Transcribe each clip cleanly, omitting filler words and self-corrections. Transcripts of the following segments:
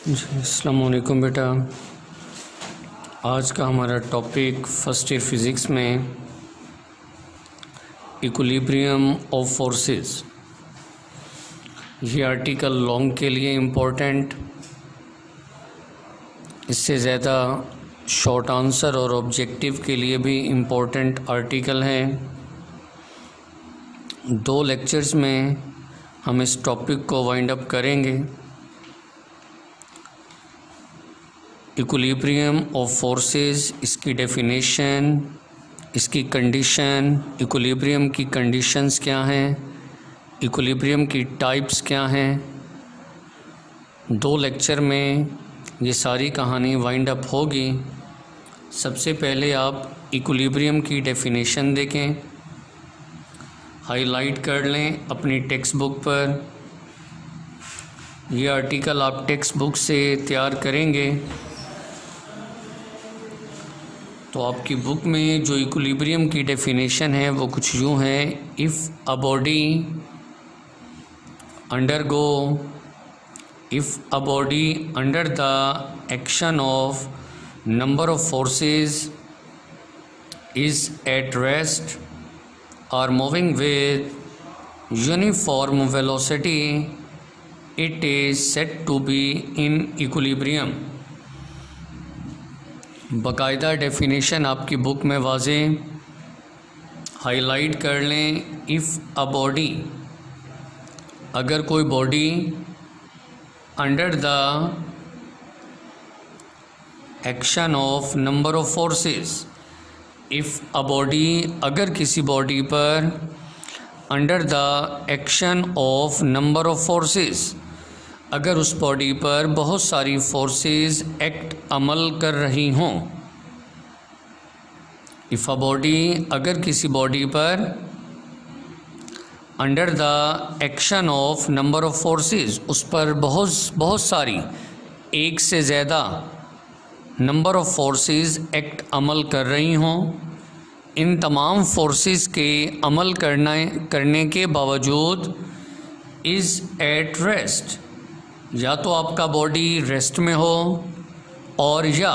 जी अस्सलाम वालेकुम बेटा। आज का हमारा टॉपिक फर्स्ट ईयर फिज़िक्स में इक्विलिब्रियम ऑफ फोर्सेस। ये आर्टिकल लॉन्ग के लिए इम्पोर्टेंट, इससे ज़्यादा शॉर्ट आंसर और ऑब्जेक्टिव के लिए भी इम्पोर्टेंट आर्टिकल है। 2 लेक्चर्स में हम इस टॉपिक को वाइंड अप करेंगे। इक्विलिब्रियम ऑफ फोर्सेस, इसकी डेफिनेशन, इसकी कंडीशन, इक्विलिब्रियम की कंडीशंस क्या हैं, इक्विलिब्रियम की टाइप्स क्या हैं। 2 लेक्चर में ये सारी कहानी वाइंड अप होगी। सबसे पहले आप इक्विलिब्रियम की डेफिनेशन देखें, हाईलाइट कर लें अपनी टेक्स्ट बुक पर। ये आर्टिकल आप टेक्स्ट बुक से तैयार करेंगे तो आपकी बुक में जो इक्विलिब्रियम की डेफिनेशन है वो कुछ यूँ है। If a body under the action of number of forces is at rest or moving with uniform velocity, it is said to be in equilibrium। बाकायदा डेफिनेशन आपकी बुक में वाज़े हाईलाइट कर लें। इफ़ अ बॉडी, अगर कोई body under the action of number of forces, if a body, अगर किसी बॉडी पर under the action of number of forces, अगर उस बॉडी पर बहुत सारी फोर्सेस एक्ट अमल कर रही हों। इफ़ अ बॉडी, अगर किसी बॉडी पर under the action of number of forces, उस पर बहुत सारी, एक से ज़्यादा नंबर ऑफ फोर्सेस एक्ट अमल कर रही हों। इन तमाम फोर्सेस के अमल करने के बावजूद इज़ एट रेस्ट, या तो आपका बॉडी रेस्ट में हो और या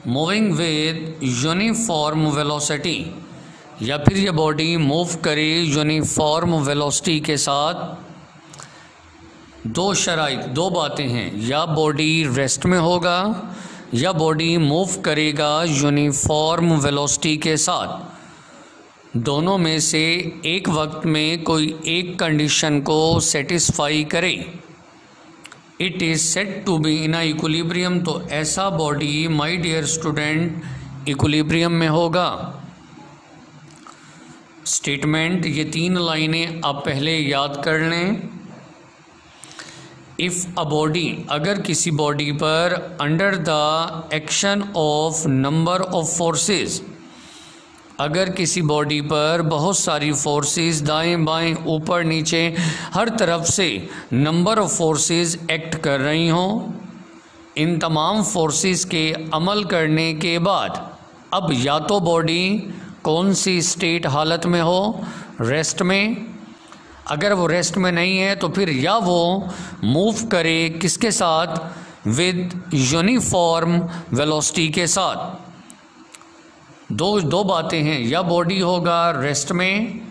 मूविंग विद यूनिफॉर्म वेलोसिटी, या फिर ये बॉडी मूव करे यूनिफॉर्म वेलोसिटी के साथ। 2 शराइत, 2 बातें हैं, या बॉडी रेस्ट में होगा या बॉडी मूव करेगा यूनिफॉर्म वेलोसिटी के साथ। दोनों में से एक वक्त में कोई एक कंडीशन को सेटिस्फाई करे, it is said to be in equilibrium. तो ऐसा body my dear student equilibrium में होगा। स्टेटमेंट, ये 3 लाइनें आप पहले याद कर लें। इफ़ अ बॉडी, अगर किसी बॉडी पर under the action of number of forces, अगर किसी बॉडी पर बहुत सारी फोर्सेस दाएं बाएं ऊपर नीचे हर तरफ से नंबर ऑफ फोर्सेस एक्ट कर रही हों। इन तमाम फोर्सेस के अमल करने के बाद अब या तो बॉडी कौन सी स्टेट हालत में हो, रेस्ट में। अगर वो रेस्ट में नहीं है तो फिर या वो मूव करे किसके साथ, विद यूनिफॉर्म वेलोसिटी के साथ। दो बातें हैं, या बॉडी होगा रेस्ट में,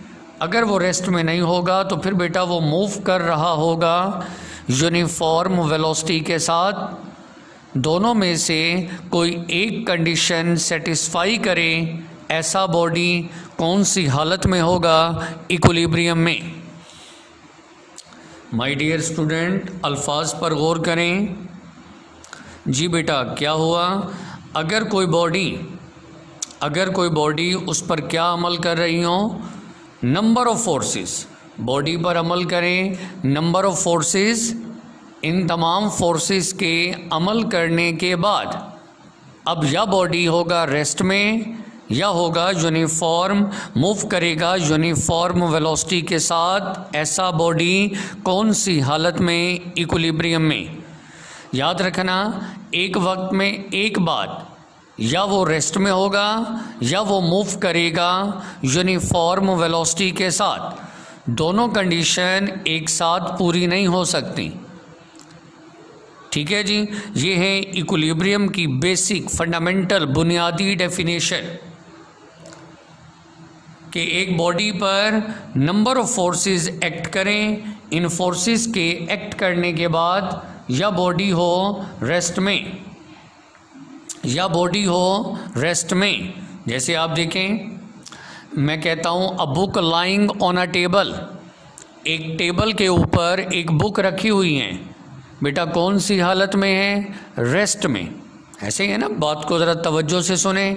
अगर वो रेस्ट में नहीं होगा तो फिर बेटा वो मूव कर रहा होगा यूनिफॉर्म वेलोसिटी के साथ। दोनों में से कोई एक कंडीशन सेटिस्फाई करे, ऐसा बॉडी कौन सी हालत में होगा, इक्विलिब्रियम में। माय डियर स्टूडेंट, अल्फाज पर गौर करें। जी बेटा, क्या हुआ, अगर कोई बॉडी उस पर क्या अमल कर रही हो, नंबर ऑफ फोर्सेस, बॉडी पर अमल करें नंबर ऑफ फोर्सेस। इन तमाम फोर्सेस के अमल करने के बाद अब या बॉडी होगा रेस्ट में या होगा यूनिफॉर्म, मूव करेगा यूनिफॉर्म वेलोसिटी के साथ। ऐसा बॉडी कौन सी हालत में, इक्विलिब्रियम में। याद रखना, एक वक्त में एक बात, या वो रेस्ट में होगा या वो मूव करेगा यूनिफॉर्म वेलोसिटी के साथ। दोनों कंडीशन एक साथ पूरी नहीं हो सकती। ठीक है जी, ये है इक्विलिब्रियम की बेसिक फंडामेंटल बुनियादी डेफिनेशन कि एक बॉडी पर नंबर ऑफ फोर्सेस एक्ट करें, इन फोर्सेस के एक्ट करने के बाद या बॉडी हो रेस्ट में, या बॉडी हो रेस्ट में। जैसे आप देखें, मैं कहता हूँ a book lying on a table, एक टेबल के ऊपर एक बुक रखी हुई है, बेटा कौन सी हालत में है? रेस्ट में। ऐसे ही है ना, बात को ज़रा तवज्जो से सुने।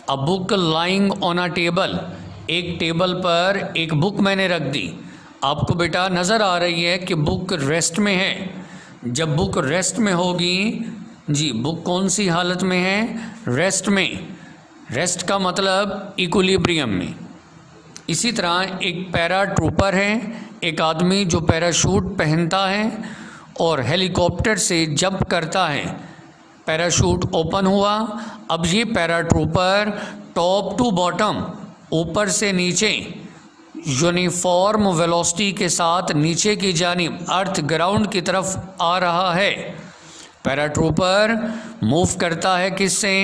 A book lying on a table, एक टेबल पर एक बुक मैंने रख दी, आपको बेटा नज़र आ रही है कि बुक रेस्ट में है। जब बुक रेस्ट में होगी जी, बुक कौन सी हालत में है? रेस्ट में। रेस्ट का मतलब इक्विलिब्रियम में। इसी तरह एक पैराट्रूपर है, एक आदमी जो पैराशूट पहनता है और हेलीकॉप्टर से जंप करता है, पैराशूट ओपन हुआ, अब ये पैराट्रूपर टॉप टू बॉटम, ऊपर से नीचे यूनिफॉर्म वेलोसिटी के साथ नीचे की जानिब अर्थ ग्राउंड की तरफ आ रहा है। पैराट्रूपर मूव करता है किससे?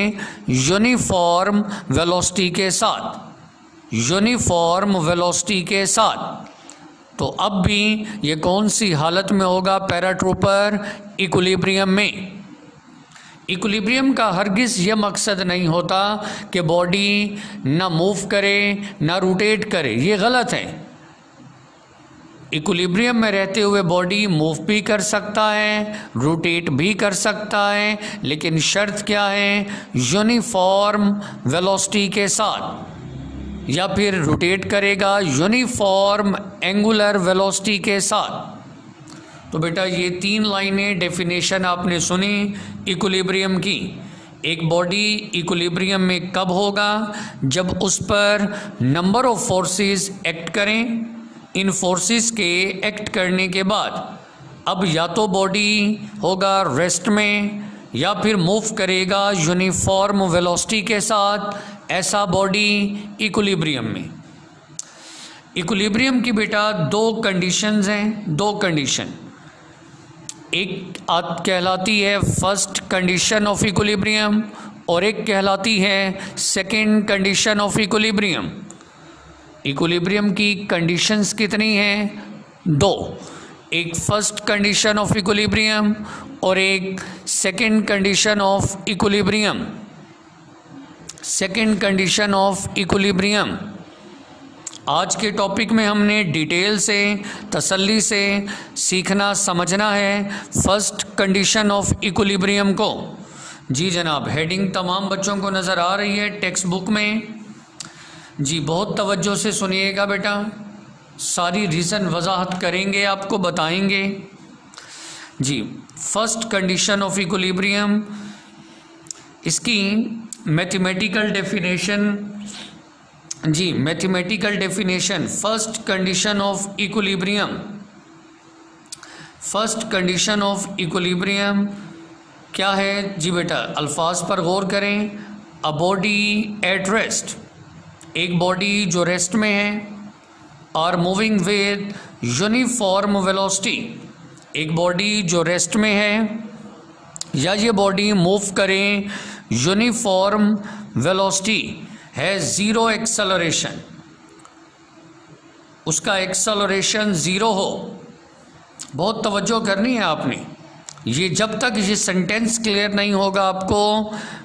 यूनिफॉर्म वेलोसिटी के साथ, यूनिफॉर्म वेलोसिटी के साथ। तो अब भी ये कौन सी हालत में होगा पैराट्रूपर? इक्विलिब्रियम में। इक्विलिब्रियम का हरगिज़ ये मकसद नहीं होता कि बॉडी ना मूव करे ना रोटेट करे, ये गलत है। इक्विलिब्रियम में रहते हुए बॉडी मूव भी कर सकता है, रोटेट भी कर सकता है, लेकिन शर्त क्या है? यूनिफॉर्म वेलोसिटी के साथ, या फिर रोटेट करेगा यूनिफॉर्म एंगुलर वेलोसिटी के साथ। तो बेटा ये 3 लाइनें डेफिनेशन आपने सुनी इक्विलिब्रियम की। एक बॉडी इक्विलिब्रियम में कब होगा? जब उस पर नंबर ऑफ फोर्सेस एक्ट करें, इन फोर्सेस के एक्ट करने के बाद अब या तो बॉडी होगा रेस्ट में या फिर मूव करेगा यूनिफॉर्म वेलोसिटी के साथ। ऐसा बॉडी इक्विलिब्रियम में। इक्विलिब्रियम की बेटा 2 कंडीशंस हैं, 2 कंडीशन। एक कहलाती है फर्स्ट कंडीशन ऑफ इक्विलिब्रियम और एक कहलाती है second condition of equilibrium. Equilibrium की कंडीशंस कितनी हैं? 2। एक फर्स्ट कंडीशन ऑफ इक्विलिब्रियम और एक second condition of equilibrium. Second condition of equilibrium आज के टॉपिक में हमने डिटेल से, तसल्ली से सीखना समझना है फर्स्ट कंडीशन ऑफ इक्विलिब्रियम को। जी जनाब, हेडिंग तमाम बच्चों को नज़र आ रही है टेक्स्ट बुक में। जी बहुत तवज्जो से सुनिएगा बेटा, सारी रीज़न वजाहत करेंगे, आपको बताएंगे। जी फर्स्ट कंडीशन ऑफ इक्विलिब्रियम, इसकी मैथमेटिकल डेफिनेशन। जी mathematical definition first condition of equilibrium. First condition of equilibrium क्या है? जी बेटा अल्फाज पर गौर करें। अ बॉडी एट रेस्ट, एक बॉडी जो रेस्ट में है, और मूविंग विद यूनिफॉर्म वेलोसिटी, एक बॉडी जो रेस्ट में है या ये बॉडी मूव करें यूनिफॉर्म वेलोसिटी, है ज़ीरो एक्सेलरेशन, उसका एक्सेलरेशन ज़ीरो हो। बहुत तवज्जो करनी है आपने, ये जब तक ये सेंटेंस क्लियर नहीं होगा आपको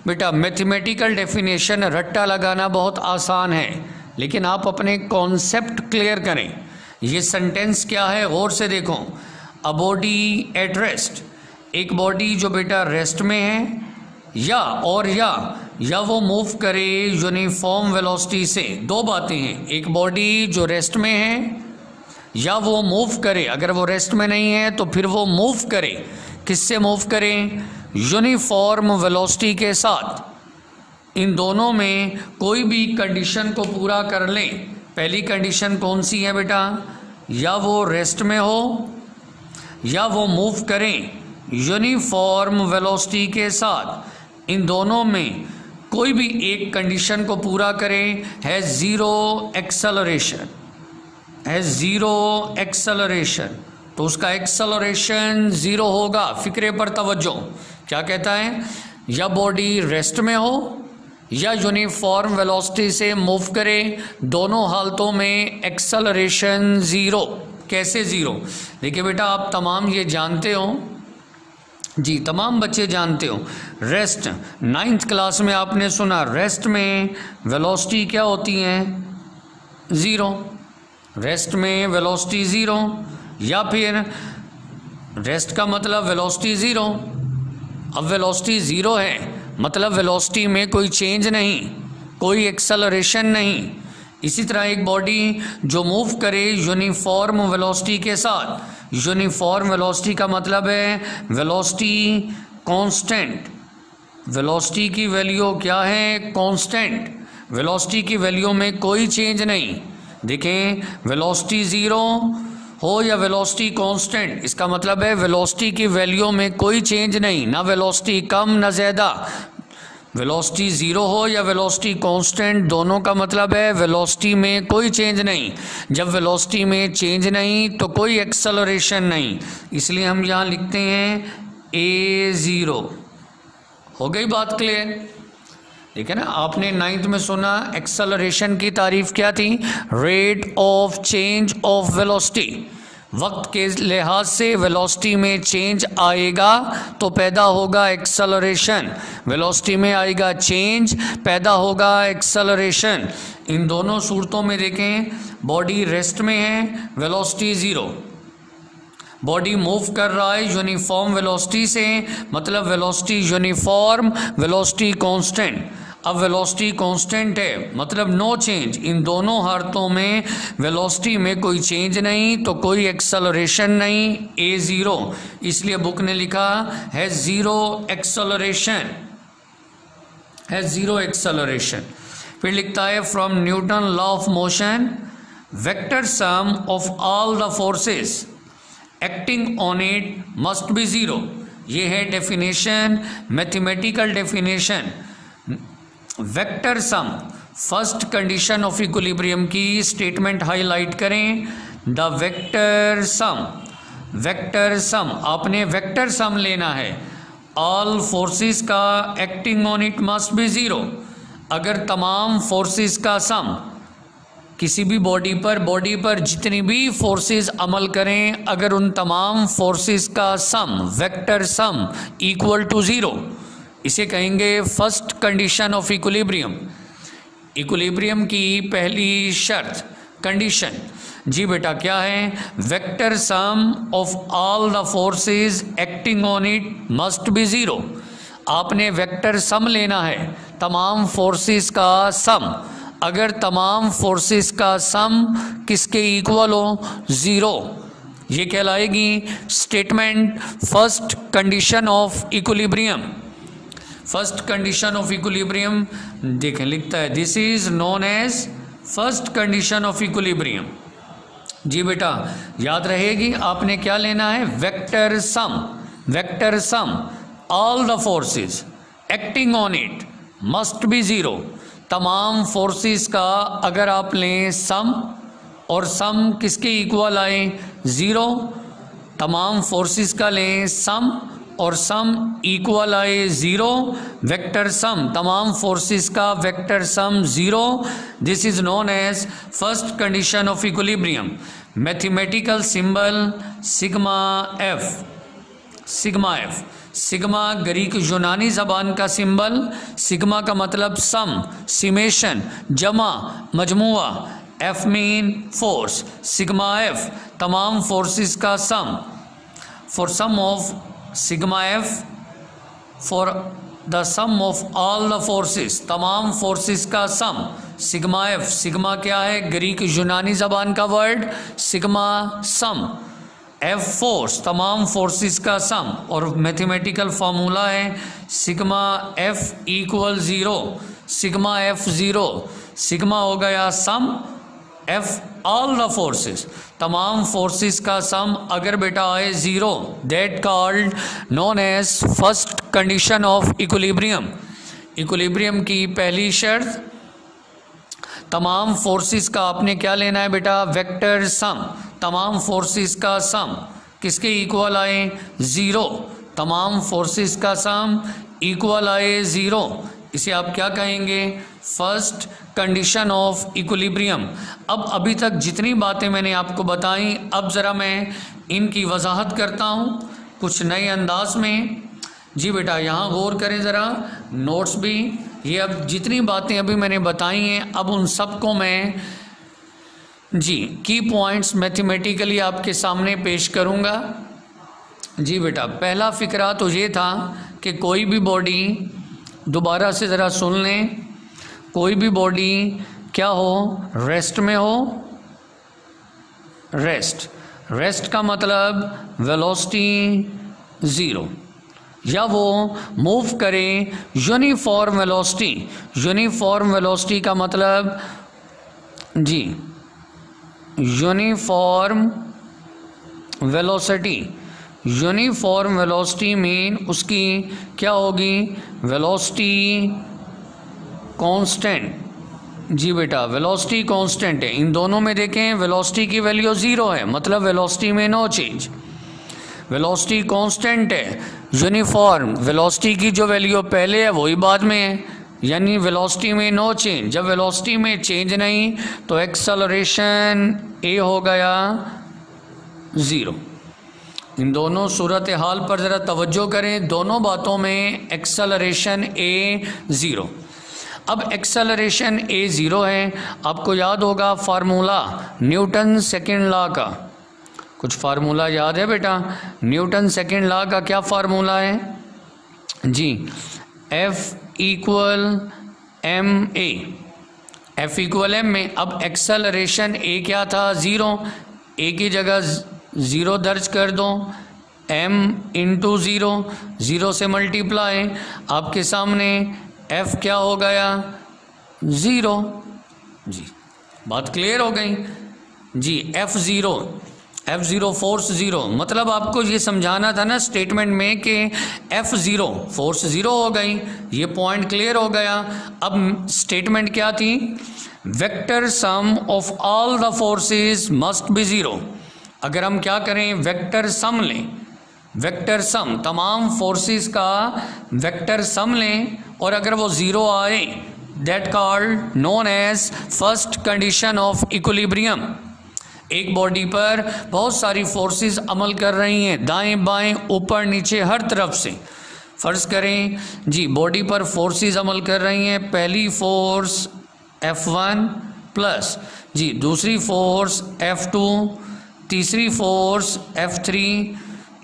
बेटा मैथमेटिकल डेफिनेशन रट्टा लगाना बहुत आसान है, लेकिन आप अपने कॉन्सेप्ट क्लियर करें। ये सेंटेंस क्या है गौर से देखो। अ बॉडी एट रेस्ट, एक बॉडी जो बेटा रेस्ट में है या वो मूव करे यूनिफॉर्म वेलोसिटी से। 2 बातें हैं, एक बॉडी जो रेस्ट में है या वो मूव करे, अगर वो रेस्ट में नहीं है तो फिर वो मूव करे, किससे मूव करें? यूनिफॉर्म वेलोसिटी के साथ। इन दोनों में कोई भी कंडीशन को पूरा कर लें। पहली कंडीशन कौन सी है बेटा? या वो रेस्ट में हो या वो मूव करें यूनिफॉर्म वेलोसिटी के साथ। इन दोनों में कोई भी एक कंडीशन को पूरा करें, है ज़ीरो एक्सेलरेशन, है ज़ीरो एक्सेलरेशन। तो उसका एक्सेलरेशन 0 होगा। फिक्रे पर तवज्जो, क्या कहता है, या बॉडी रेस्ट में हो या यूनिफॉर्म वेलोसिटी से मूव करे, दोनों हालतों में एक्सेलरेशन 0। कैसे 0? देखिए बेटा, आप तमाम ये जानते हो जी, तमाम बच्चे जानते हो, रेस्ट 9th क्लास में आपने सुना, रेस्ट में वेलोसिटी क्या होती है, 0। रेस्ट में वेलोसिटी 0, या फिर रेस्ट का मतलब वेलोसिटी 0। अब वेलोसिटी 0 है मतलब वेलोसिटी में कोई चेंज नहीं, कोई एक्सेलरेशन नहीं। इसी तरह एक बॉडी जो मूव करे यूनिफॉर्म वेलोसिटी के साथ, यूनिफॉर्म वेलोसिटी का मतलब है वेलोसिटी कांस्टेंट। वेलोसिटी की वैल्यू क्या है, कांस्टेंट। वेलोसिटी की वैल्यू में कोई चेंज नहीं। देखें, वेलोसिटी 0 हो या वेलोसिटी कांस्टेंट, इसका मतलब है वेलोसिटी की वैल्यू में कोई चेंज नहीं, ना वेलोसिटी कम ना ज़्यादा। वेलोसिटी 0 हो या वेलोसिटी कांस्टेंट, दोनों का मतलब है वेलोसिटी में कोई चेंज नहीं। जब वेलोसिटी में चेंज नहीं तो कोई एक्सेलरेशन नहीं, इसलिए हम यहाँ लिखते हैं A0। हो गई बात क्लियर? ठीक है ना। आपने 9th में सुना एक्सेलरेशन की तारीफ क्या थी, rate of change of velocity. वक्त के लिहाज से वेलोसिटी में चेंज आएगा तो पैदा होगा एक्सेलरेशन, वेलोसिटी में आएगा चेंज पैदा होगा एक्सेलरेशन। इन दोनों सूरतों में देखें, बॉडी रेस्ट में है, वेलोसिटी 0, बॉडी मूव कर रहा है यूनिफॉर्म वेलोसिटी से, मतलब वेलोसिटी यूनिफॉर्म, वेलोसिटी कांस्टेंट। अब वेलोसिटी कांस्टेंट है मतलब नो चेंज। इन दोनों हालतों में वेलोसिटी में कोई चेंज नहीं तो कोई एक्सेलरेशन नहीं, A0। इसलिए बुक ने लिखा है 0 एक्सेलरेशन, है 0 एक्सेलरेशन। फिर लिखता है from Newton law of motion, vector sum of all the forces acting on it must be 0। ये है definition, mathematical definition. Vector sum, first condition of equilibrium की स्टेटमेंट हाईलाइट करें। द वेक्टर सम, वेक्टर सम, आपने vector sum लेना है all forces का acting on it must be 0। अगर तमाम फोर्सेस का सम, किसी भी बॉडी पर जितनी भी फोर्सेस अमल करें, अगर उन तमाम फोर्सेस का सम, वेक्टर सम इक्वल टू 0, इसे कहेंगे first condition of equilibrium. Equilibrium की पहली शर्त, कंडीशन जी बेटा क्या है, vector some of all the forces acting on it must be 0। आपने वेक्टर सम लेना है तमाम फोर्सेस का सम। अगर तमाम फोर्सेस का सम किसके इक्वल हो, 0, ये कहलाएगी statement first condition of equilibrium. First condition of equilibrium देखें, लिखता है this is known as first condition of equilibrium. जी बेटा याद रहेगी, आपने क्या लेना है, vector sum, vector sum all the forces acting on it must be 0। तमाम फोर्सेस का अगर आप लें सम, और सम किसके इक्वल आए, 0, तमाम फोर्सेस का लें सम और सम इक्वल आए 0, वेक्टर सम, तमाम फोर्सेस का vector sum 0, this is known as first condition of equilibrium. Mathematical symbol sigma F, sigma F. Sigma Greek यूनानी ज़बान का सिंबल, सिग्मा का मतलब सम, सिमेशन, जमा, मजमुआ, F mean force. Sigma F तमाम फोर्सेस का sum, for sum of sigma F, for the sum of all the forces, तमाम फोर्सेस का सम, सिग्मा एफ। सिग्मा क्या है, ग्रीक यूनानी ज़बान का word, sigma sum, F force, तमाम फोर्सेस का सम, और मैथमेटिकल फार्मूला है sigma F equal 0, sigma F 0। Sigma हो गया sum, F all the forces, तमाम फोर्सेस का सम अगर बेटा आए 0, that called known as first condition of equilibrium. Equilibrium की पहली शर्त, तमाम फोर्सेस का आपने क्या लेना है बेटा, वेक्टर सम, तमाम फोर्सेस का सम, किसके इक्वल आए, ज़ीरो। तमाम फोर्सेस का सम इक्वल आए ज़ीरो, इसे आप क्या कहेंगे, फर्स्ट कंडीशन ऑफ इक्विलिब्रियम। अब अभी तक जितनी बातें मैंने आपको बताई, अब ज़रा मैं इनकी वजाहत करता हूँ कुछ नए अंदाज में। जी बेटा यहाँ गौर करें ज़रा, नोट्स भी, ये अब जितनी बातें अभी मैंने बताई हैं, अब उन सब को मैं जी की पॉइंट्स मैथमेटिकली आपके सामने पेश करूँगा। जी बेटा पहला फ़िक्रा तो ये था कि कोई भी बॉडी, दोबारा से ज़रा सुन लें, कोई भी बॉडी क्या हो, रेस्ट में हो। रेस्ट का मतलब वेलोसिटी ज़ीरो, या वो मूव करें यूनिफॉर्म वेलोसिटी का मतलब जी यूनिफॉर्म वेलोसिटी मीन उसकी क्या होगी, वेलोसिटी कांस्टेंट। जी बेटा वेलोसिटी कांस्टेंट है, इन दोनों में देखें वेलोसिटी की वैल्यू ज़ीरो है, मतलब वेलोसिटी में नो चेंज। वेलोसिटी कांस्टेंट है, यूनिफॉर्म वेलोसिटी की जो वैल्यू पहले है वही बाद में है, यानी वेलोसिटी में नो चेंज। जब वेलोसिटी में चेंज नहीं तो एक्सेलरेशन ए हो गया ज़ीरो। इन दोनों सूरत हाल पर ज़रा तवज्जो करें, दोनों बातों में एक्सेलरेशन ए ज़ीरो। अब एक्सेलरेशन ए ज़ीरो है, आपको याद होगा फार्मूला न्यूटन सेकेंड लॉ का, कुछ फार्मूला याद है बेटा, न्यूटन सेकेंड लॉ का क्या फार्मूला है जी, F equal M A, F equal M में। अब एक्सेलरेशन ए क्या था, ज़ीरो, ए की जगह ज़ीरो दर्ज कर दो, m इंटू ज़ीरो से मल्टीप्लाई, आपके सामने F क्या हो गया, ज़ीरो। जी बात क्लियर हो गई जी। F ज़ीरो फोर्स ज़ीरो, मतलब आपको ये समझाना था ना स्टेटमेंट में कि F ज़ीरो फोर्स ज़ीरो हो गई, ये पॉइंट क्लियर हो गया। अब स्टेटमेंट क्या थी, vector sum of all the forces must be zero. अगर हम क्या करें, वेक्टर सम लें, वेक्टर सम तमाम फोर्सेस का वेक्टर सम लें, और अगर वो ज़ीरो आए that called known as first condition of equilibrium. एक बॉडी पर बहुत सारी फोर्सेस अमल कर रही हैं, दाएं बाएं ऊपर नीचे हर तरफ से। फ़र्ज़ करें जी बॉडी पर फोर्सेस अमल कर रही हैं, पहली फोर्स F1 प्लस जी दूसरी फोर्स F2, तीसरी फोर्स F3,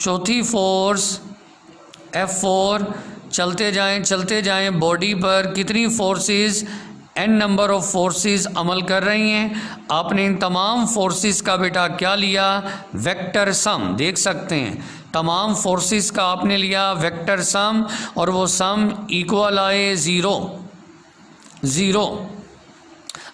चौथी फोर्स F4, चलते जाएं बॉडी पर कितनी forces, n number of forces अमल कर रही हैं। आपने इन तमाम फोर्सेस का बेटा क्या लिया, वेक्टर सम, देख सकते हैं तमाम फोर्सेस का आपने लिया वेक्टर सम, और वो सम इक्वल आए ज़ीरो।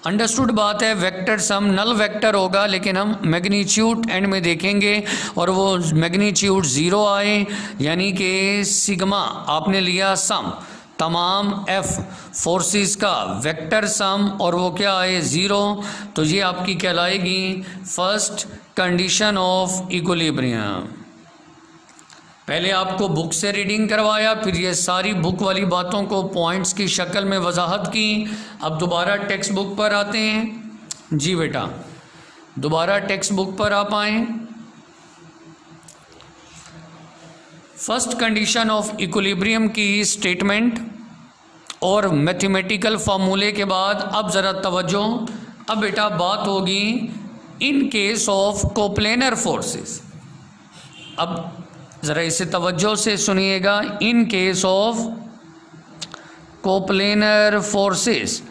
अंडरस्टूड बात है, वेक्टर सम नल वेक्टर होगा, लेकिन हम मैग्नीट्यूड एंड में देखेंगे और वो मैग्नीट्यूड ज़ीरो आए, यानी कि सिग्मा आपने लिया सम, तमाम F फोर्सेस का वेक्टर सम, और वो क्या आए ज़ीरो। तो ये आपकी कहलाएगी फर्स्ट कंडीशन ऑफ इक्विलिब्रियम। पहले आपको बुक से रीडिंग करवाया, फिर ये सारी बुक वाली बातों को पॉइंट्स की शक्ल में वजाहत की। अब दोबारा टेक्स्ट बुक पर आते हैं। जी बेटा दोबारा टेक्स्ट बुक पर आप आएँ। फर्स्ट कंडीशन ऑफ इक्विलिब्रियम की स्टेटमेंट और मैथमेटिकल फार्मूले के बाद अब ज़रा तवज्जो, अब बेटा बात होगी in case of coplanar forces. अब ज़रा इसे तवज्जो से सुनिएगा, in case of coplanar forces.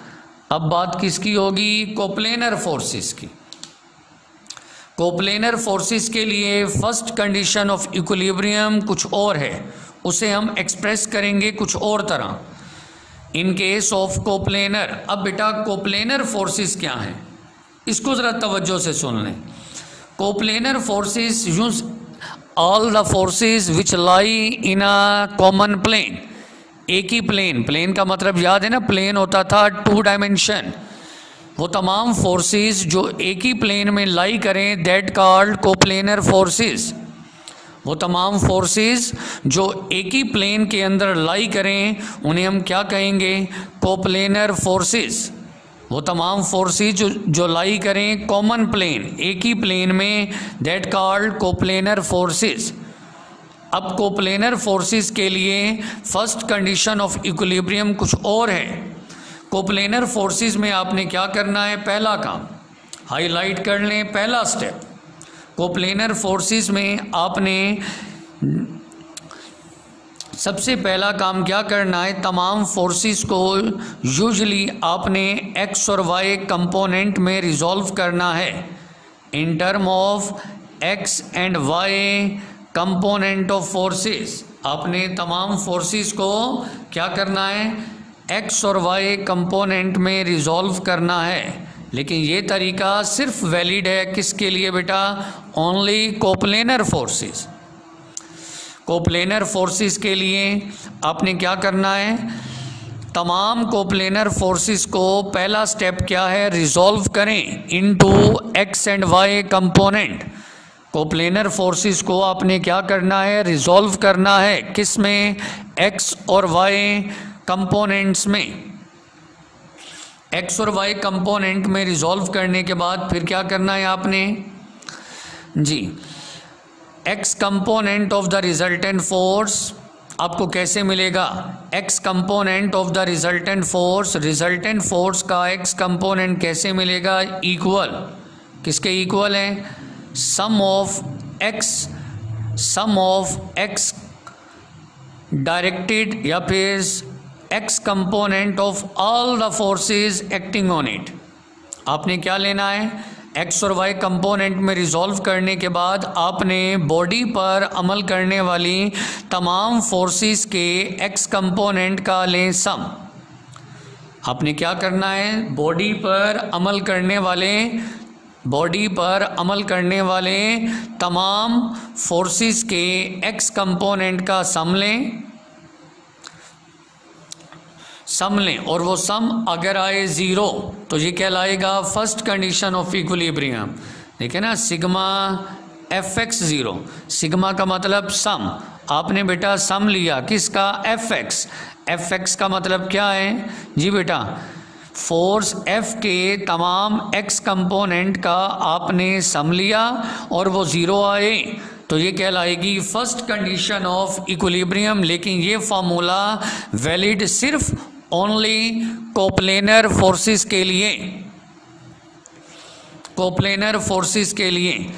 अब बात किसकी होगी, कोप्लेनर फोर्सेस की। कोप्लेनर फोर्सेस के लिए फर्स्ट कंडीशन ऑफ इक्विलिब्रियम कुछ और है, उसे हम एक्सप्रेस करेंगे कुछ और तरह, इन केस ऑफ कोप्लेनर। अब बेटा कोप्लेनर फोर्सेस क्या हैं, इसको ज़रा तवज्जो से सुन लें। Coplanar forces use all the forces which lie in a common plane, एक ही प्लेन का मतलब याद है ना, प्लेन होता था 2 डायमेंशन, वो तमाम फोर्सेस जो एक ही प्लेन में लाई करें दैट कॉल्ड कोप्लेनर फोर्सेस। वो तमाम फोर्सेस जो एक ही प्लेन के अंदर लाई करें उन्हें हम क्या कहेंगे? Coplanar forces. वो तमाम फोर्सेस जो लाई करें कॉमन प्लेन, एक ही प्लेन में, दैट कॉल्ड कोप्लेनर फोर्सेस। अब कोप्लेनर फोर्सेस के लिए फर्स्ट कंडीशन ऑफ इक्विलिब्रियम कुछ और है। कोप्लेनर फोर्सेस में आपने क्या करना है? पहला काम हाईलाइट कर लें, पहला स्टेप। कोप्लेनर फोर्सेस में आपने सबसे पहला काम क्या करना है? तमाम फोर्सेस को यूजुअली आपने एक्स और वाई कंपोनेंट में रिजॉल्व करना है in term of X and Y component of forces. आपने तमाम फोर्सेस को क्या करना है? एक्स और वाई कंपोनेंट में रिजॉल्व करना है। लेकिन ये तरीका सिर्फ वैलिड है किसके लिए बेटा? Only coplanar forces. Coplanar forces के लिए आपने क्या करना है? तमाम कोप्लेनर फोर्सेस को पहला स्टेप क्या है? रिजॉल्व करें into X and Y component. Coplanar forces को आपने क्या करना है? रिजॉल्व करना है किस में? एक्स और वाई कंपोनेंट्स में। एक्स और वाई कंपोनेंट में रिजॉल्व करने के बाद फिर क्या करना है आपने? जी, X component of the resultant force आपको कैसे मिलेगा? X component of the resultant force, resultant force का एक्स कंपोनेंट कैसे मिलेगा? इक्वल, किसके इक्वल है? सम ऑफ एक्स डायरेक्टेड या फिर x component of all the forces acting on it. आपने क्या लेना है? एक्स और वाई कंपोनेंट में रिजॉल्व करने के बाद आपने बॉडी पर अमल करने वाली तमाम फोर्सेस के एक्स कंपोनेंट का लें सम। आपने क्या करना है? बॉडी पर अमल करने वाले तमाम फोर्सेस के एक्स कंपोनेंट का सम लें और वो सम अगर आए ज़ीरो तो ये कहलाएगा फर्स्ट कंडीशन ऑफ इक्विलिब्रियम। देखिए ना, sigma F X zero, sigma का मतलब सम। आपने बेटा सम लिया किसका? F x. एफ एक्स का मतलब क्या है? जी बेटा, फोर्स एफ के तमाम एक्स कंपोनेंट का आपने सम लिया और वो ज़ीरो आए तो ये कहलाएगी फर्स्ट कंडीशन ऑफ इक्विलिब्रियम। लेकिन ये फार्मूला वैलिड सिर्फ ओनली कोप्लेनर फोर्सेस के लिए, कोप्लेनर फोर्सेस के लिए।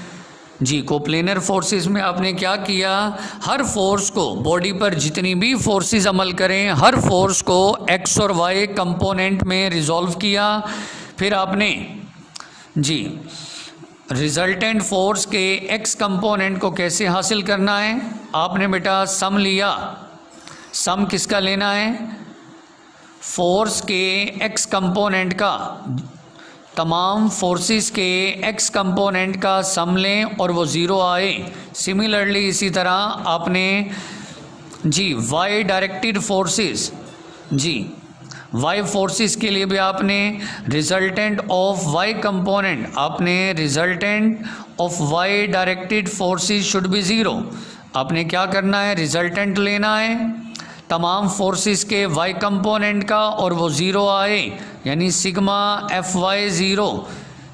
जी, कोप्लेनर फोर्सेस में आपने क्या किया? हर फोर्स को, बॉडी पर जितनी भी फोर्सेस अमल करें, हर फोर्स को एक्स और वाई कंपोनेंट में रिजॉल्व किया। फिर आपने जी रिजल्टेंट फोर्स के एक्स कंपोनेंट को कैसे हासिल करना है? आपने बेटा सम लिया। सम किसका लेना है? फोर्स के एक्स कंपोनेंट का, तमाम फोर्सेस के एक्स कंपोनेंट का सम लें और वो ज़ीरो आए। सिमिलरली इसी तरह आपने जी वाई डायरेक्टेड फोर्सेस, जी वाई फोर्सेस के लिए भी आपने रिजल्टेंट ऑफ वाई कंपोनेंट, आपने resultant of Y directed forces should be zero. आपने क्या करना है? रिजल्टेंट लेना है तमाम फोर्सेस के वाई कंपोनेंट का और वो ज़ीरो आए, यानी sigma F Y zero,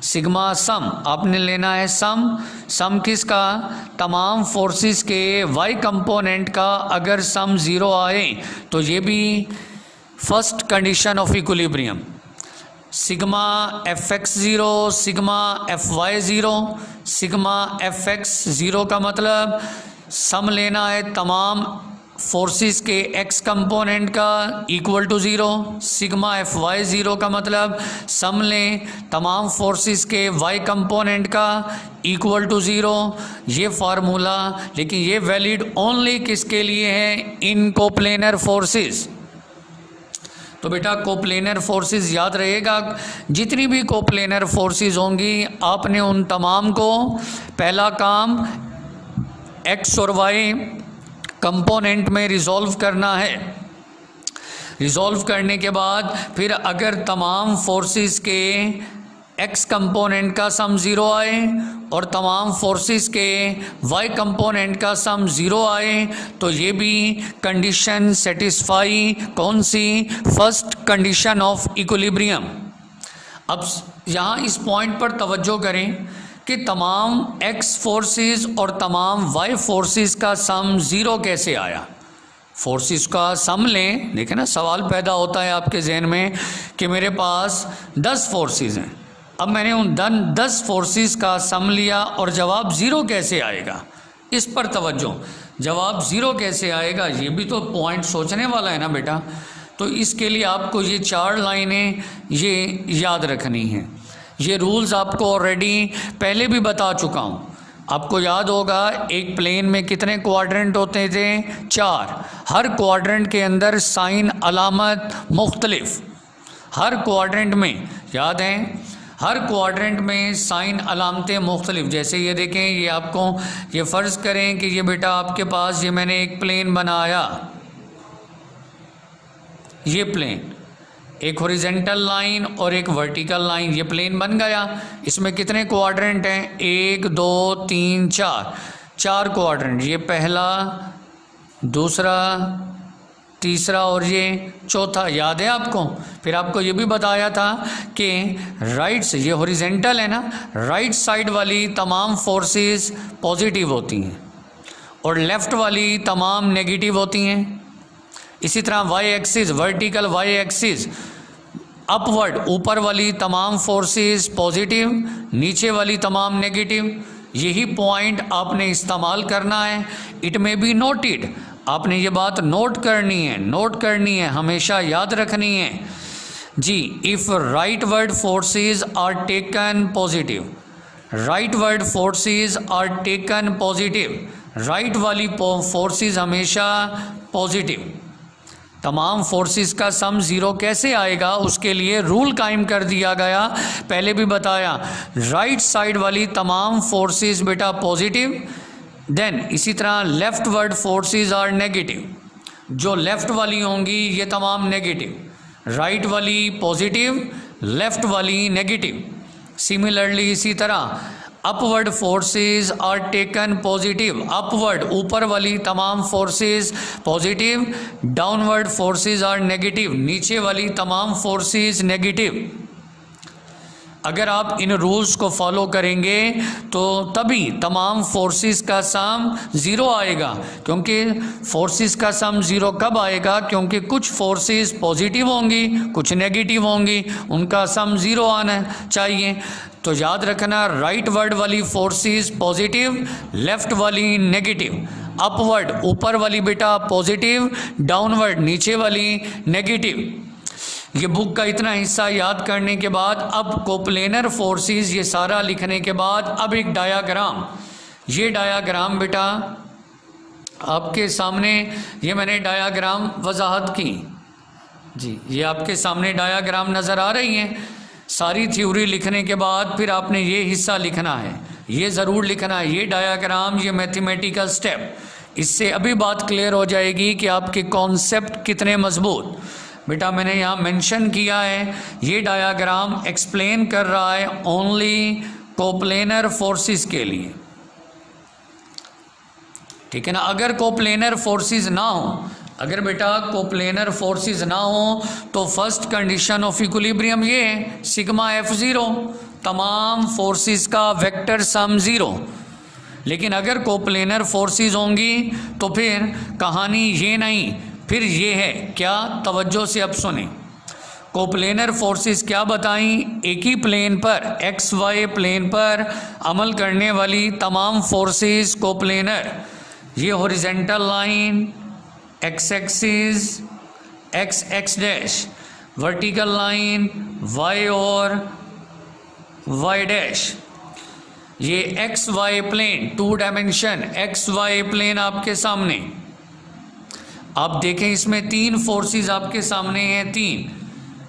sigma sum. आपने लेना है सम किसका? तमाम फोर्सेस के वाई कंपोनेंट का अगर सम ज़ीरो आए तो ये भी first condition of equilibrium. Sigma F X zero, sigma F Y zero. Sigma F X zero का मतलब सम लेना है तमाम फोर्सेस के एक्स कंपोनेंट का equal to zero. Sigma F Y zero का मतलब सम लें तमाम फोर्सेस के वाई कंपोनेंट का इक्वल टू ज़ीरो। ये फार्मूला, लेकिन ये वैलिड ओनली किसके लिए है? In coplanar forces. तो बेटा कोप्लेनर फोर्सेस याद रहेगा, जितनी भी कोप्लेनर फोर्सेस होंगी आपने उन तमाम को पहला काम एक्स और वाई कंपोनेंट में रिजॉल्व करना है। रिजॉल्व करने के बाद फिर अगर तमाम फोर्सेस के एक्स कंपोनेंट का सम ज़ीरो आए और तमाम फोर्सेस के वाई कंपोनेंट का सम ज़ीरो आए तो ये भी कंडीशन सेटिस्फाई कौन सी, फर्स्ट कंडीशन ऑफ इक्विलिब्रियम। अब यहाँ इस पॉइंट पर तवज्जो करें कि तमाम एक्स फोर्सेस और तमाम वाई फोर्सेस का सम ज़ीरो कैसे आया। फोर्सेस का सम लें, देखें ना सवाल पैदा होता है आपके जहन में कि मेरे पास 10 फोर्सेस हैं, अब मैंने उन 10 फोर्सेस का सम लिया और जवाब ज़ीरो कैसे आएगा, इस पर तवज्जो। जवाब ज़ीरो कैसे आएगा ये भी तो पॉइंट सोचने वाला है ना बेटा। तो इसके लिए आपको ये 4 लाइनें ये याद रखनी हैं। ये रूल्स आपको ऑलरेडी पहले भी बता चुका हूँ। आपको याद होगा एक प्लेन में कितने क्वाड्रेंट होते थे, 4। हर क्वाड्रेंट के अंदर साइन अलामत मुख्तलिफ, हर क्वाड्रेंट में, याद है, हर क्वाड्रेंट में साइन अलामतें मुख्तलिफ। जैसे ये देखें, ये आपको, ये फ़र्ज़ करें कि ये बेटा आपके पास, ये मैंने एक प्लेन बनाया, ये प्लेन, एक हॉरिजेंटल लाइन और एक वर्टिकल लाइन, ये प्लेन बन गया। इसमें कितने क्वाड्रेंट हैं, 1 2 3 4, 4 क्वाड्रेंट। ये पहला, दूसरा, तीसरा और ये चौथा, याद है आपको। फिर आपको ये भी बताया था कि राइट से, ये हॉरिजेंटल है ना, राइट साइड वाली तमाम फोर्सेस पॉजिटिव होती हैं और लेफ़्ट वाली तमाम नेगेटिव होती हैं। इसी तरह Y axis, vertical Y axis, upward, ऊपर वाली तमाम फोर्सेस पॉजिटिव, नीचे वाली तमाम नेगेटिव। यही पॉइंट आपने इस्तेमाल करना है। इट मे बी नोटेड, आपने ये बात नोट करनी है, नोट करनी है, हमेशा याद रखनी है जी। If rightward forces are taken positive, rightward forces are taken positive, right वाली फोर्सेस हमेशा पॉजिटिव। तमाम फोर्सेस का सम ज़ीरो कैसे आएगा, उसके लिए रूल कायम कर दिया गया, पहले भी बताया। राइट साइड वाली तमाम फोर्सेस बेटा पॉजिटिव, देन इसी तरह leftward forces are negative, जो लेफ़्ट वाली होंगी ये तमाम नेगेटिव, राइट वाली पॉजिटिव, लेफ़्ट वाली नेगेटिव। सिमिलरली इसी तरह upward forces are taken positive, upward ऊपर वाली तमाम forces positive, downward forces are negative, नीचे वाली तमाम फोर्सेस नेगेटिव। अगर आप इन रूल्स को फॉलो करेंगे तो तभी तमाम फोर्सेस का सम ज़ीरो आएगा। क्योंकि फोर्सेस का सम ज़ीरो कब आएगा, क्योंकि कुछ फोर्सेस पॉजिटिव होंगी, कुछ नेगेटिव होंगी, उनका सम ज़ीरो आना चाहिए। तो याद रखना, राइट वर्ड वाली फोर्सेस पॉजिटिव, लेफ़्ट वाली नेगेटिव, अपवर्ड ऊपर वाली बेटा पॉजिटिव, डाउनवर्ड नीचे वाली नेगेटिव। ये बुक का इतना हिस्सा याद करने के बाद अब कोप्लेनर फोर्सेस ये सारा लिखने के बाद अब एक डायाग्राम, ये डायाग्राम बेटा आपके सामने, ये मैंने डायाग्राम वजाहत की जी, ये आपके सामने डायाग्राम नज़र आ रही हैं। सारी थ्योरी लिखने के बाद फिर आपने ये हिस्सा लिखना है, ये ज़रूर लिखना है, ये डायाग्राम, ये मैथमेटिकल स्टेप। इससे अभी बात क्लियर हो जाएगी कि आपके कॉन्सेप्ट कितने मजबूत। बेटा मैंने यहाँ मेंशन किया है, ये डायाग्राम एक्सप्लेन कर रहा है ओनली कोप्लेनर फोर्सेस के लिए, ठीक है ना। अगर कोप्लेनर फोर्सेस ना हो, अगर बेटा कोप्लेनर फोर्सेस ना हो तो फर्स्ट कंडीशन ऑफ इक्विलिब्रियम ये है, सिग्मा F0, तमाम फोर्सेस का वेक्टर सम ज़ीरो। लेकिन अगर कोप्लेनर फोर्सेस होंगी तो फिर कहानी ये नहीं, फिर ये है क्या, तवज्जो से अब सुने। कोप्लेनर फोर्सेस क्या बताई, एक ही प्लेन पर, एक्स वाई प्लेन पर अमल करने वाली तमाम फोर्सेस कोप्लेनर। ये horizontal line X axis, X X dash, vertical line Y और वाई डैश, ये X Y plane, 2 dimension X Y plane आपके सामने। आप देखें इसमें 3 फोर्सेस आपके सामने हैं, 3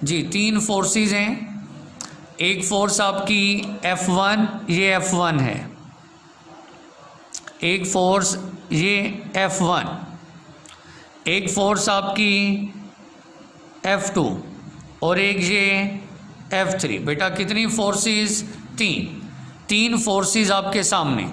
जी, 3 फोर्सेस हैं। एक फोर्स आपकी F1, ये F1 है, एक फोर्स ये F1, एक फोर्स आपकी F2 और एक ये F3। बेटा कितनी फोर्सेस? तीन फोर्सेस आपके सामने,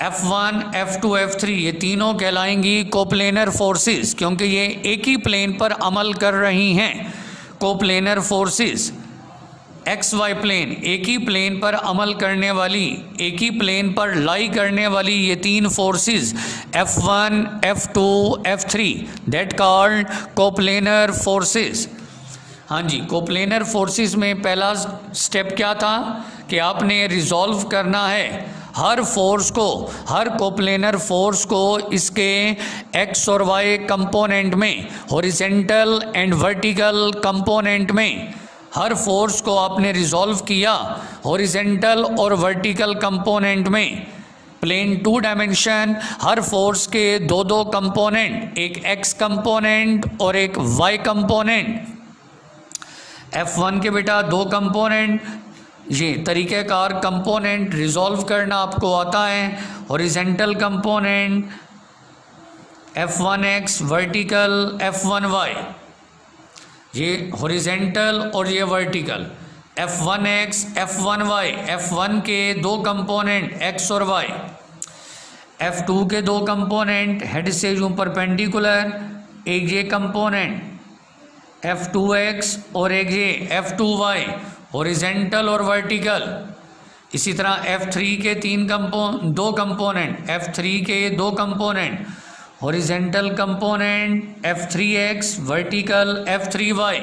F1, F2, F3, ये तीनों कहलाएंगी कोप्लेनर फोर्सेस, क्योंकि ये एक ही प्लेन पर अमल कर रही हैं। Coplanar forces X Y plane, एक ही प्लेन पर अमल करने वाली, एक ही प्लेन पर लाई करने वाली ये तीन forces F1, F2, F3 that called coplanar forces. हाँ जी, कोप्लेनर फोर्सेस में पहला स्टेप क्या था कि आपने रिजॉल्व करना है हर फोर्स को, हर कोप्लेनर फोर्स को इसके एक्स और वाई कंपोनेंट में, हॉरिजॉन्टल एंड वर्टिकल कंपोनेंट में, हर फोर्स को आपने रिजॉल्व किया हॉरिजॉन्टल और वर्टिकल कंपोनेंट में। प्लेन 2 डायमेंशन, हर फोर्स के दो कंपोनेंट, एक एक्स कंपोनेंट और एक वाई कंपोनेंट। F1 के बेटा 2 कंपोनेंट, ये तरीक़ेकार कंपोनेंट रिजॉल्व करना आपको आता है। Horizontal component F1x, vertical F1y, ये हॉरिजॉन्टल और ये वर्टिकल, F1x, F1y, F1 के 2 कंपोनेंट x और y, F2 के 2 कंपोनेंट हेड से यूं परपेंडिकुलर, एक ये कंपोनेंट F2x और एक ये F2y, हॉरिजॉन्टल और वर्टिकल। इसी तरह F3 के 2 कंपोनेंट, F3 के 2 component, horizontal component F3x, vertical F3y।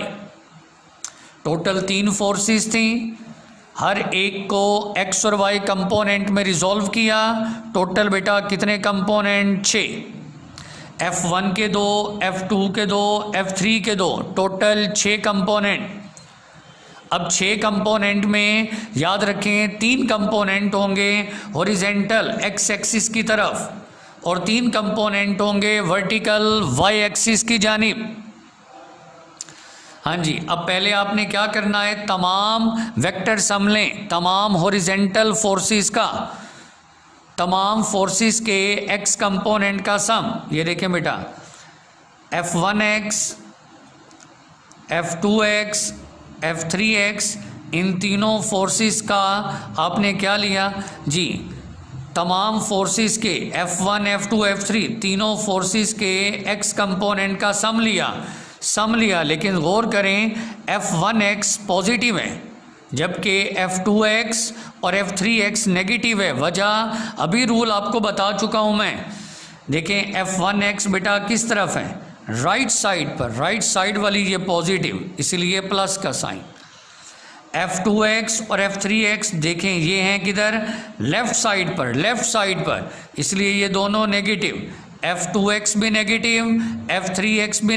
Total 3 forces थी, हर एक को x और y कंपोनेंट में रिजॉल्व किया। टोटल बेटा कितने कंपोनेंट? 6। F1 के 2, F2 के 2, F3 के 2, टोटल 6 कंपोनेंट। अब 6 कंपोनेंट में याद रखें 3 कंपोनेंट होंगे हॉरिजॉन्टल एक्स एक्सिस की तरफ और 3 कंपोनेंट होंगे वर्टिकल वाई एक्सिस की जानिब। हाँ जी, अब पहले आपने क्या करना है, तमाम वेक्टर सम लें, तमाम हॉरिजॉन्टल फोर्सेस का, तमाम फोर्सेस के एक्स कंपोनेंट का सम। ये देखें बेटा, F1x, F2x, F3x, इन तीनों फोर्सेस का आपने क्या लिया जी, तमाम फोर्सेस के F1, F2, F3 तीनों फोर्सेस के एक्स कंपोनेंट का सम लिया। लेकिन गौर करें F1x पॉजिटिव है जबकि F2x और F3x नेगेटिव है। वजह अभी रूल आपको बता चुका हूं मैं। देखें F1x बेटा किस तरफ है, राइट साइड पर, राइट साइड वाली ये पॉजिटिव, इसलिए प्लस का साइन। F2x और F3x देखें ये हैं किधर, लेफ्ट साइड पर, इसलिए ये दोनों नेगेटिव। F2x भी नेगेटिव, F3x भी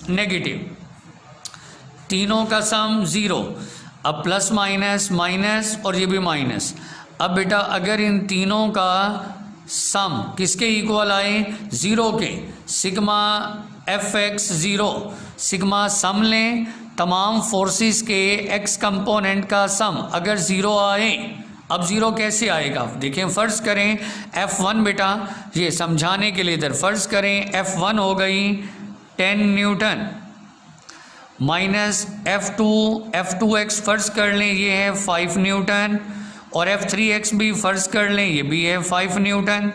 नेगेटिव, तीनों का सम 0। अब प्लस माइनस माइनस और ये भी माइनस। अब बेटा अगर इन तीनों का सम किसके इक्वल आए, 0 के, सिग्मा Fx 0, सिग्मा सम लें तमाम फोर्सेस के एक्स कंपोनेंट का सम, अगर 0 आए। अब 0 कैसे आएगा, देखें फ़र्ज़ करें F1 बेटा, ये समझाने के लिए इधर फ़र्ज़ करें F1 हो गई 10 न्यूटन माइनस F2x फ़र्ज़ कर लें ये है 5 न्यूटन और F3x भी फ़र्ज़ कर लें ये भी है 5 न्यूटन।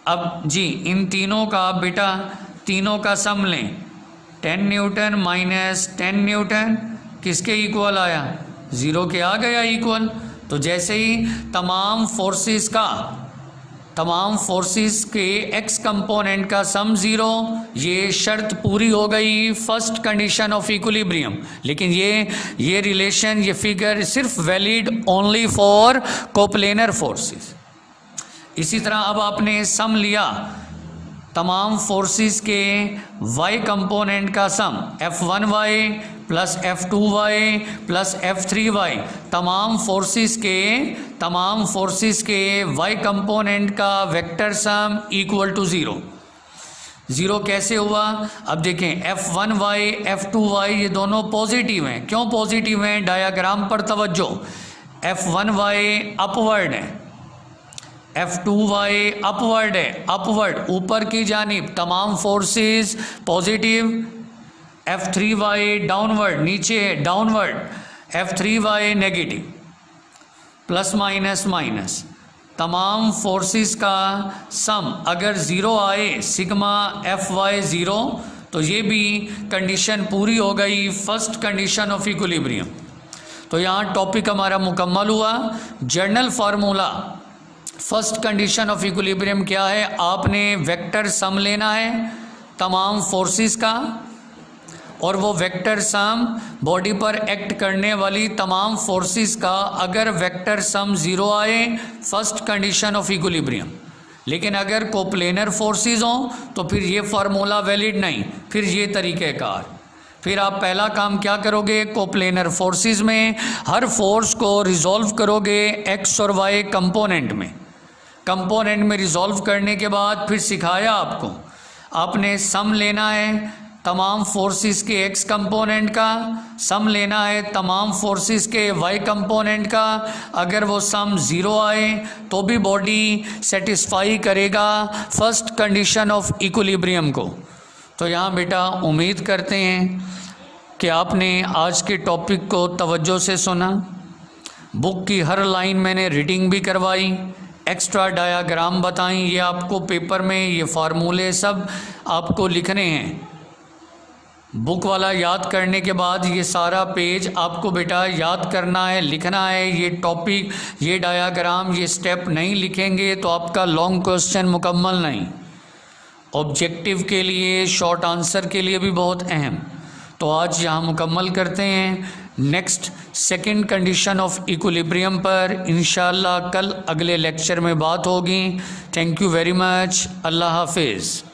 अब जी इन तीनों का बेटा, तीनों का सम लें, 10 न्यूटन माइनस 10 न्यूटन किसके इक्वल आया, 0 के आ गया इक्वल। तो जैसे ही तमाम फोर्सेस के एक्स कंपोनेंट का सम 0, ये शर्त पूरी हो गई, फर्स्ट कंडीशन ऑफ इक्विलिब्रियम। लेकिन ये रिलेशन, ये फिगर सिर्फ valid only for coplanar forces. इसी तरह अब आपने सम लिया तमाम फोर्सेस के y कंपोनेंट का सम, F1y plus F2y plus F3y, तमाम फोर्सेस के y कंपोनेंट का वेक्टर सम इक्वल टू 0। 0 कैसे हुआ, अब देखें F1y F2y ये दोनों पॉजिटिव हैं। क्यों पॉजिटिव हैं, डायग्राम पर तवज्जो। F1y अपवर्ड है, F2y अपवर्ड है, अपवर्ड ऊपर की जानिब, तमाम फोर्सेस पॉजिटिव। F3y डाउनवर्ड, नीचे है downward, F3y negative, plus minus minus, तमाम फोर्सेस का सम अगर ज़ीरो आए, सिग्मा Fy ज़ीरो, तो ये भी कंडीशन पूरी हो गई, फर्स्ट कंडीशन ऑफ इक्विलिब्रियम। तो यहाँ टॉपिक हमारा मुकम्मल हुआ। General formula first condition of equilibrium क्या है? आपने वेक्टर सम लेना है तमाम फोर्सेस का, और वो वेक्टर सम बॉडी पर एक्ट करने वाली तमाम फोर्सेस का अगर वेक्टर सम ज़ीरो आए, फर्स्ट कंडीशन ऑफ इक्विलिब्रियम। लेकिन अगर कोप्लेनर फोर्सेस हों तो फिर ये फार्मूला वैलिड नहीं, फिर ये तरीक़ेकार। फिर आप पहला काम क्या करोगे? कोप्लेनर फोर्सेस में हर फोर्स को रिजॉल्व करोगे एक्स और वाई कंपोनेंट में। कंपोनेंट में रिजॉल्व करने के बाद फिर सिखाया आपको, आपने सम लेना है तमाम फोर्सेस के एक्स कंपोनेंट का, सम लेना है तमाम फोर्सेस के वाई कंपोनेंट का। अगर वो सम ज़ीरो आए तो भी बॉडी सेटिस्फाई करेगा फर्स्ट कंडीशन ऑफ इक्विलिब्रियम को। तो यहाँ बेटा उम्मीद करते हैं कि आपने आज के टॉपिक को तवज्जो से सुना। बुक की हर लाइन मैंने रीडिंग भी करवाई, एक्स्ट्रा डायाग्राम बताई, ये आपको पेपर में ये फार्मूले सब आपको लिखने हैं। बुक वाला याद करने के बाद ये सारा पेज आपको बेटा याद करना है, लिखना है। ये टॉपिक, ये डायाग्राम, ये स्टेप नहीं लिखेंगे तो आपका लॉन्ग क्वेश्चन मुकम्मल नहीं। ऑब्जेक्टिव के लिए, शॉर्ट आंसर के लिए भी बहुत अहम। तो आज यहाँ मुकम्मल करते हैं। Next second condition of equilibrium पर इंशाअल्लाह कल अगले लेक्चर में बात होगी। Thank you very much. अल्लाह हाफिज़।